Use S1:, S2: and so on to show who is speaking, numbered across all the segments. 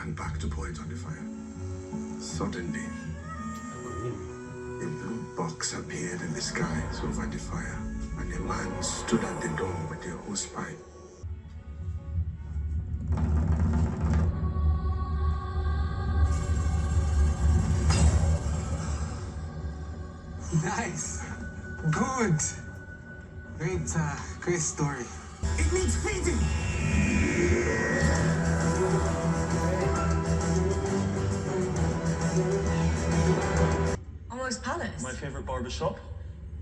S1: ran back to pour it on the fire. Suddenly, a blue box appeared in the skies over the fire, and a man stood at the door with a hosepipe.
S2: Nice. Good. Great story.
S1: It needs feeding!
S3: Almost Palace.
S4: My favorite barbershop.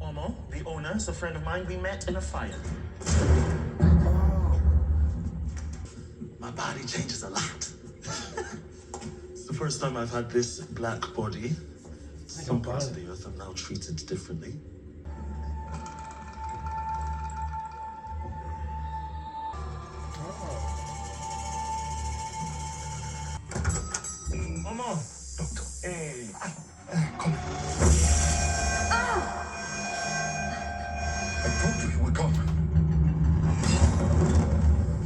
S4: Omo, the owner, is a friend of mine. We met in a fire. My body changes a lot. It's the first time I've had this black body. Some parts of the earth are now treated differently. Omo, doctor. Hey.
S1: Come. I told you would come.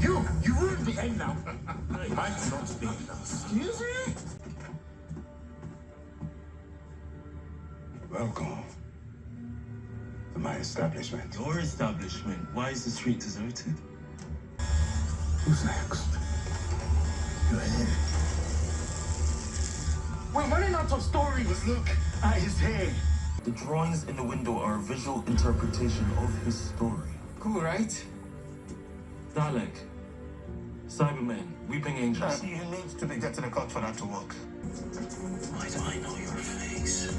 S1: You ruined the end now. I cannot speak. Excuse me? Welcome to my establishment.
S4: Your establishment? Why is the street deserted?
S1: Who's next? Go ahead.
S4: We're running out of stories.
S1: Look at his hair.
S4: The drawings in the window are a visual interpretation of his story.
S2: Cool, right?
S4: Dalek, Cybermen, Weeping Angels.
S1: You need to be getting a cut for that to work.
S4: Why do I know your face?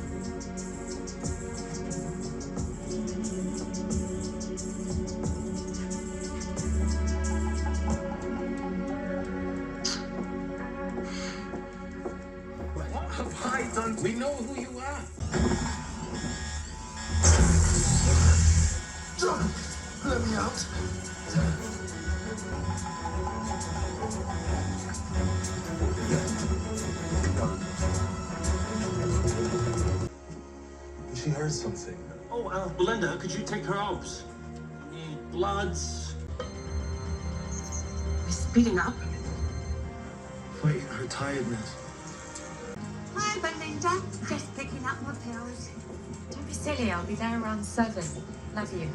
S1: What have I done? We know who you are. John, let me out.
S4: She heard something. Oh, Belinda, could you take her out? Bloods.
S3: We're speeding up.
S4: Fighting her tiredness.
S5: Hi, Belinda. Just picking up my pills.
S3: Don't be silly, I'll be there around 7. Love you.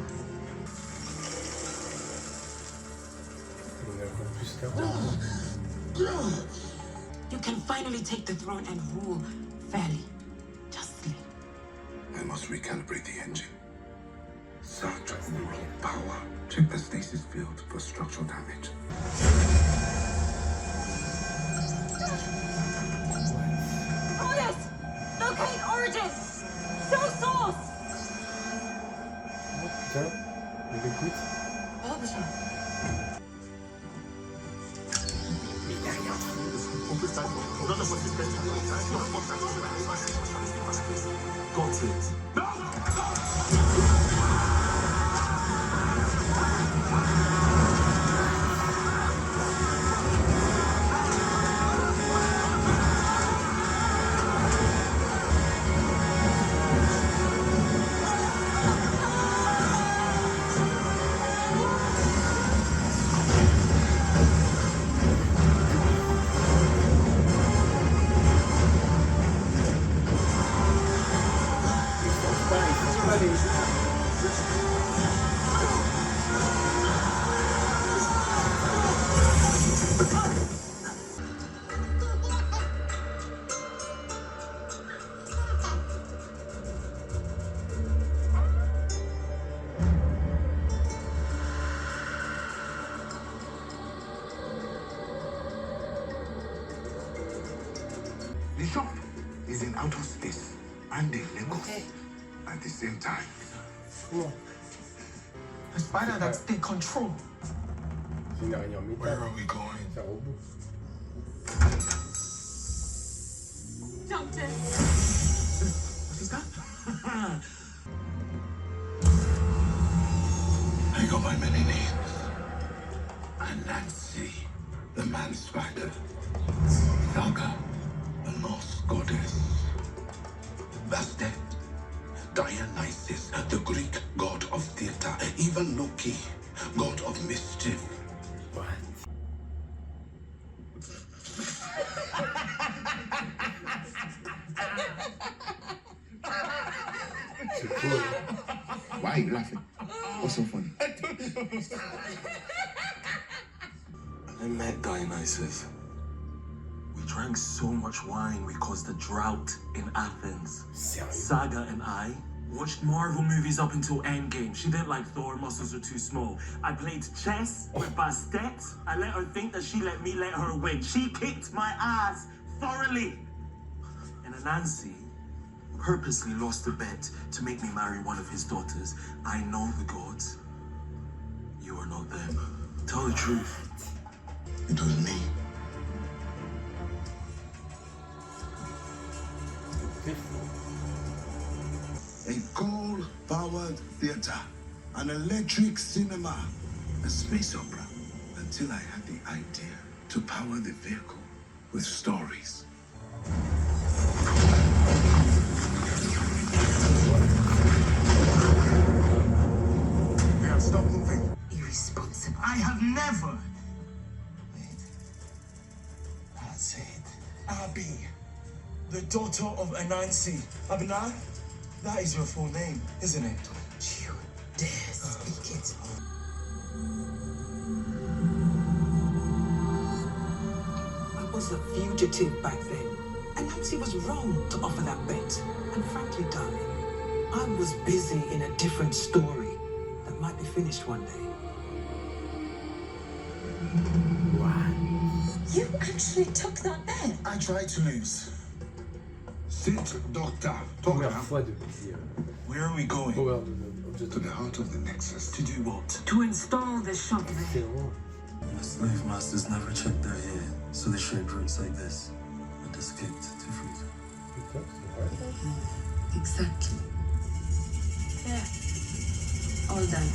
S6: You can finally take the throne and rule fairly, justly.
S1: I must recalibrate the engine. Search for raw power. Check the stasis field for structural damage.
S5: Oh, yes! Locate origin! Show source!
S7: Putain, il écoute.
S4: Got it.
S1: The shop is in outer space and in Lagos at the same time.
S2: A spider that's in control.
S7: C'est une araignée en métal.
S1: Where are we going?
S7: C'est un robot.
S5: Doctor!
S1: What is that? I go by many names. Anansi, the man spider. Saga, the Norse goddess. Bastet, Dionysus, the Greek god of theater. Even Loki, god of mischief.
S7: What?
S1: Why are you laughing? What's so funny?
S4: I met Dionysus. We drank so much wine we caused a drought in Athens.
S7: Sérieux?
S4: Saga and I watched Marvel movies up until Endgame. She didn't like Thor, muscles were too small. I played chess with Bastet. I let her think that she let me let her win. She kicked my ass thoroughly. And Anansi purposely lost a bet to make me marry one of his daughters. I know the gods. You are not them. Tell the truth.
S1: It was me. A coal-powered theater, an electric cinema, a space opera, until I had the idea to power the vehicle with stories. Yeah, stop moving.
S6: Irresponsible.
S2: I have never. Wait. That's it. Abby, the daughter of Anansi. Abna, that is your full name, isn't it?
S6: Don't you dare speak it. I was a fugitive back then, and Nancy was wrong to offer that bet. And frankly, darling, I was busy in a different story that might be finished one day.
S5: You actually took that bet.
S2: I tried to lose.
S1: Sit, doctor. Talk
S7: Première
S1: now.
S7: fois depuis
S2: Where are we going?
S7: Power de
S1: To the heart of the Nexus.
S2: To do what?
S6: To install the shop there.
S7: C'est vraiment.
S4: The slave masters never checked their hair, so they shaped roots like this and escaped to freedom.
S7: Putain, c'est vrai ça?
S6: Exactly. There. All done.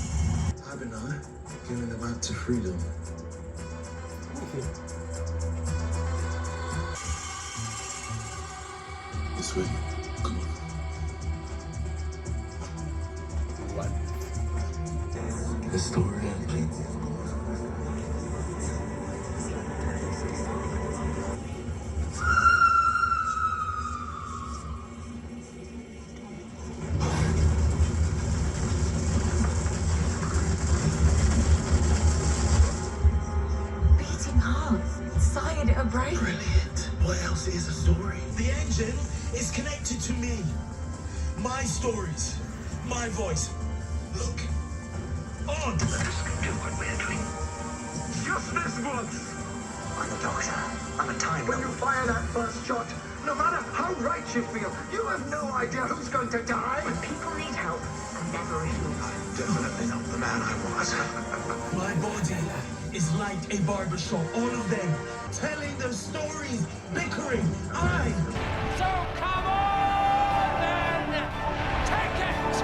S4: Abinah, giving them out to freedom.
S7: Ok.
S1: This way. Come on.
S7: What?
S4: The story ended.
S3: Beating heart. Inside a brain.
S4: Brilliant. What else is a story?
S2: The engine is connected to me. My stories. My voice. Look. On!
S1: Do what we're doing.
S2: Just this once!
S1: I'm a doctor. I'm a time.
S8: When you fire that first shot, no matter how right you feel, you have no idea who's going to die.
S3: When people need help, I never refuse.
S1: Definitely not the man I was.
S2: My body is like a barbershop. All of them telling their stories, bickering.
S9: So come on then! Take it!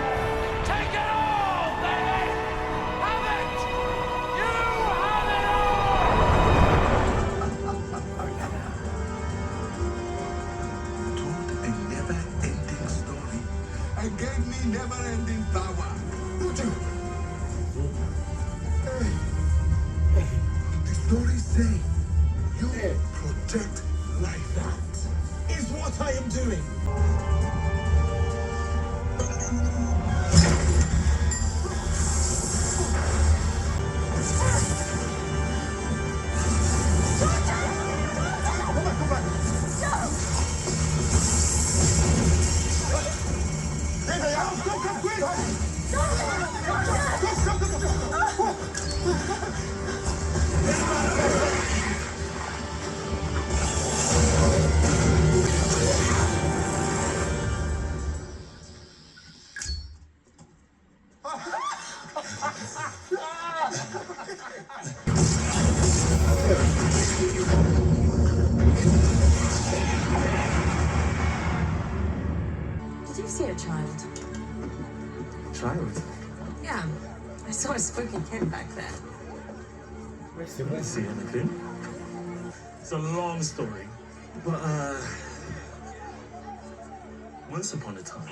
S9: Take it all, baby! Have it! You have it all!
S1: Told a never-ending story and gave me never-ending power. The stories say you protect life.
S2: That is what I am doing.
S3: Did you see a child?
S4: Child?
S3: Yeah. I saw a spooky kid back there.
S7: Ouais, c'est
S4: I
S7: vrai.
S4: didn't see anything. It's a long story, but once upon a time.